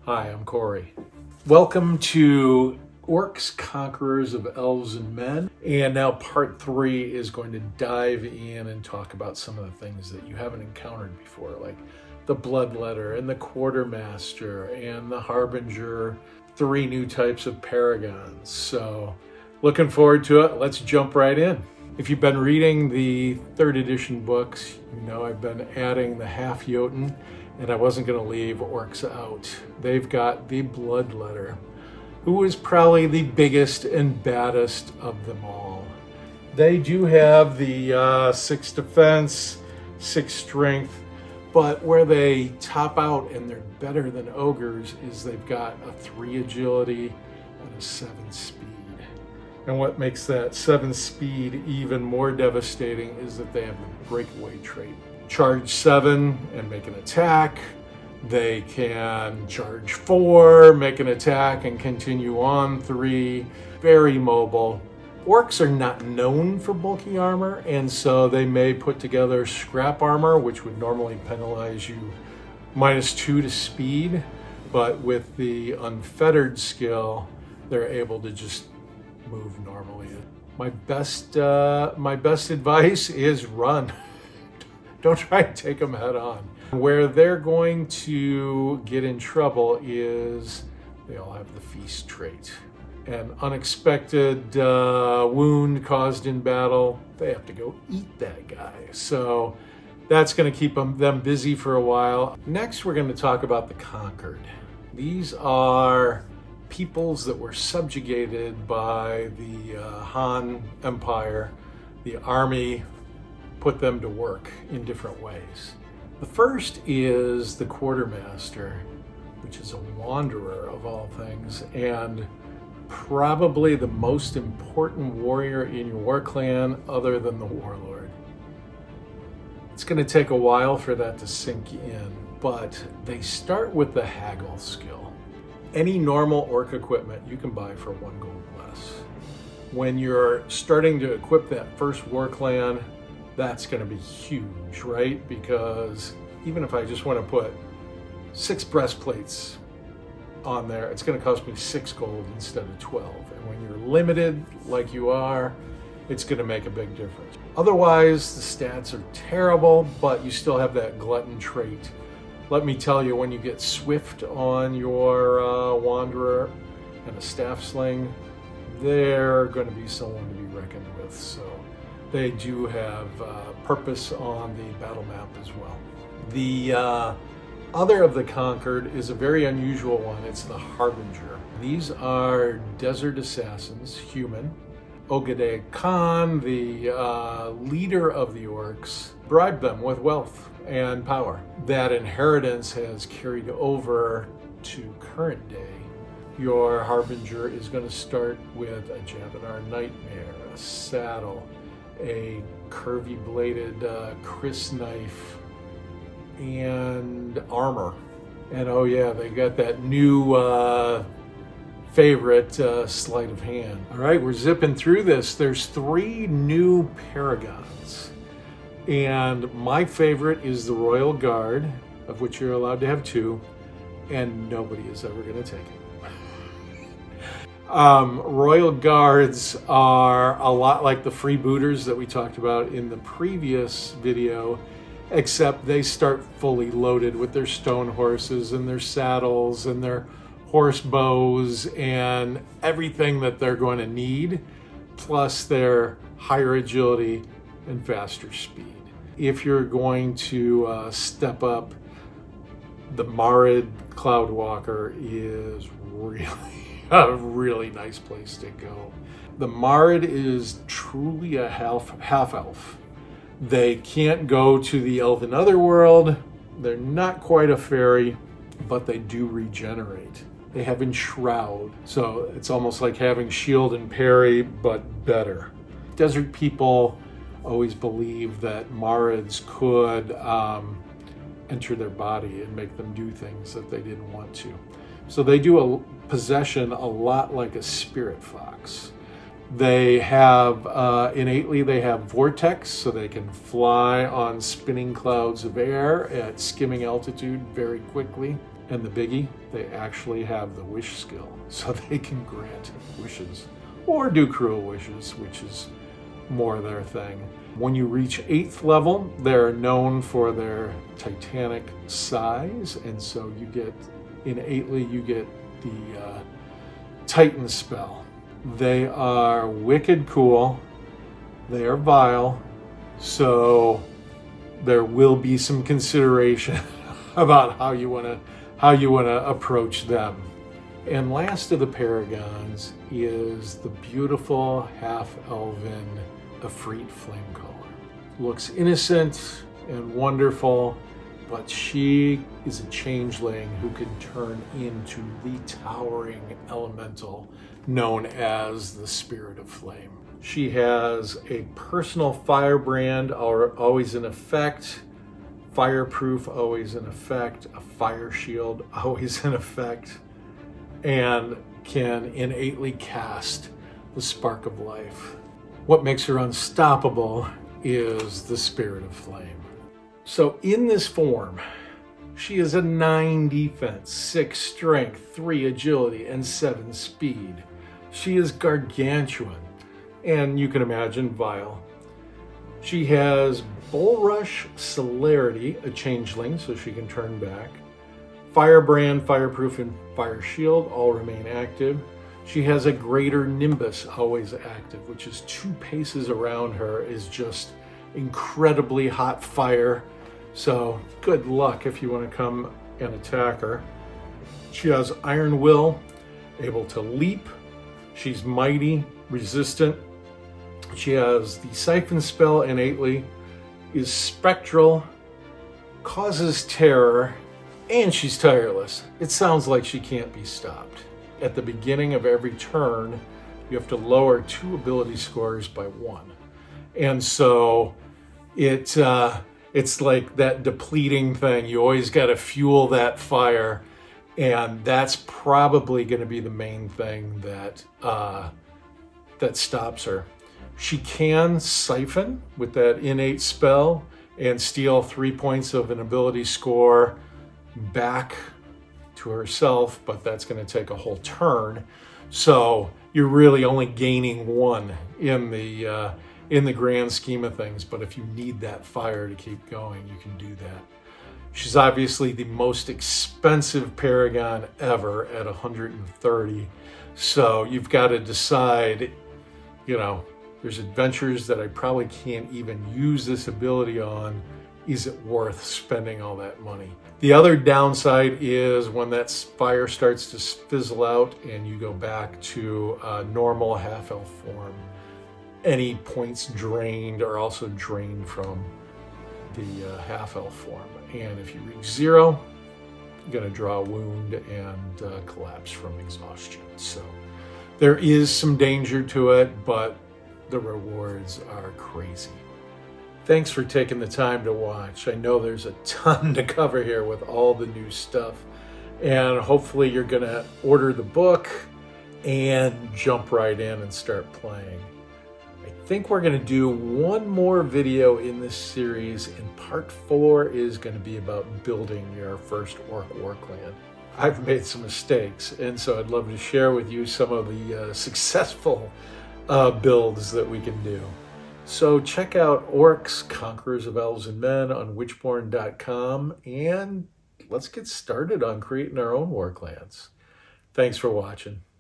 Hi, I'm Corey. Welcome to Orcs, Conquerors of Elves and Men. And now part 3 is going to dive in and talk about some of the things that you haven't encountered before, like the Bloodletter and the Quartermaster and the Harbinger, 3 new types of paragons. So looking forward to it. Let's jump right in. If you've been reading the 3rd edition books, you know I've been adding the half Jotun, and I wasn't going to leave Orcs out. They've got the Bloodletter, who is probably the biggest and baddest of them all. They do have the 6 defense, 6 strength, but where they top out and they're better than ogres is they've got a 3 agility and a 7 speed. And what makes that 7 speed even more devastating is that they have the breakaway trait. Charge 7 and make an attack. They can charge 4, make an attack, and continue on 3. Very mobile. Orcs are not known for bulky armor, and so they may put together scrap armor, which would normally penalize you -2 to speed. But with the unfettered skill, they're able to just move normally. My best advice is run. Don't try to take them head on. Where they're going to get in trouble is they all have the feast trait. An unexpected wound caused in battle, they have to go eat that guy. So that's going to keep them busy for a while. Next, we're going to talk about the conquered. These are peoples that were subjugated by the Han Empire. The army put them to work in different ways. The first is the Quartermaster, which is a wanderer of all things, and probably the most important warrior in your war clan other than the warlord. It's going to take a while for that to sink in, but they start with the haggle skill. Any normal orc equipment you can buy for 1 gold less. When you're starting to equip that first war clan, that's going to be huge, right? Because even if I just want to put 6 breastplates on there, it's going to cost me 6 gold instead of 12. And when you're limited like you are, it's going to make a big difference. Otherwise, the stats are terrible, but you still have that glutton trait. Let me tell you, when you get swift on your wanderer and a staff sling, they're going to be someone to be reckoned with. So they do have purpose on the battle map as well. The other of the conquered is a very unusual one. It's the Harbinger. These are desert assassins, human. Ogedei Khan, the leader of the orcs, bribed them with wealth and power. That inheritance has carried over to current day. Your Harbinger is going to start with a Javinar Nightmare, a saddle, a curvy bladed Chris knife, and armor. And oh yeah, they got that new favorite, sleight of hand. All right, we're zipping through this. There's 3 new paragons, and my favorite is the Royal Guard, of which you're allowed to have 2, and nobody is ever going to take it. Royal Guards are a lot like the freebooters that we talked about in the previous video, except they start fully loaded with their stone horses and their saddles and their horse bows and everything that they're going to need, plus their higher agility and faster speed. If you're going to step up, the Marid Cloudwalker is really a really nice place to go. The Marid is truly a half elf. They can't go to the elven otherworld. They're not quite a fairy, but they do regenerate. They have Enshroud, so it's almost like having shield and parry, but better. Desert people always believe that Marids could enter their body and make them do things that they didn't want to. So they do a possession a lot like a spirit fox. They have, innately, they have vortex, so they can fly on spinning clouds of air at skimming altitude very quickly. And the biggie, they actually have the wish skill, so they can grant wishes or do cruel wishes, which is more their thing. When you reach 8th level, they're known for their titanic size, and so you get, innately, you get the Titan spell. They are wicked cool. They are vile, so there will be some consideration about how you want to approach them. And last of the paragons is the beautiful half-elven Ifrit Flame Caller. Looks innocent and wonderful, but she is a changeling who can turn into the towering elemental known as the Spirit of Flame. She has a personal firebrand always in effect, fireproof always in effect, a fire shield always in effect, and can innately cast the spark of life. What makes her unstoppable is the Spirit of Flame. So in this form, she is a 9 defense, 6 strength, 3 agility, and 7 speed. She is gargantuan, and you can imagine vile. She has Bull Rush Celerity, a changeling, so she can turn back. Firebrand, Fireproof, and Fire Shield all remain active. She has a Greater Nimbus always active, which is 2 paces around her is just incredibly hot fire. So good luck if you want to come and attack her. She has Iron Will, able to leap. She's mighty, resistant. She has the Siphon spell innately, is spectral, causes terror, and she's tireless. It sounds like she can't be stopped. At the beginning of every turn, you have to lower 2 ability scores by 1. And so it's like that depleting thing. You always got to fuel that fire, and that's probably going to be the main thing that that stops her. She can siphon with that innate spell and steal 3 points of an ability score back to herself, but that's going to take a whole turn. So you're really only gaining 1 in the grand scheme of things. But if you need that fire to keep going, you can do that. She's obviously the most expensive paragon ever at 130. So you've got to decide, there's adventures that I probably can't even use this ability on. Is it worth spending all that money? The other downside is when that fire starts to fizzle out and you go back to normal half-elf form, any points drained are also drained from the half-elf form. And if you reach 0, you're going to draw a wound and collapse from exhaustion. So there is some danger to it, but the rewards are crazy. Thanks for taking the time to watch. I know there's a ton to cover here with all the new stuff, and hopefully you're going to order the book and jump right in and start playing. I think we're going to do one more video in this series, and part 4 is going to be about building your first orc war clan. I've made some mistakes, and so I'd love to share with you some of the successful builds that we can do. So check out Orcs, Conquerors of Elves and Men on WitchBorn.com, and let's get started on creating our own war clans. Thanks for watching.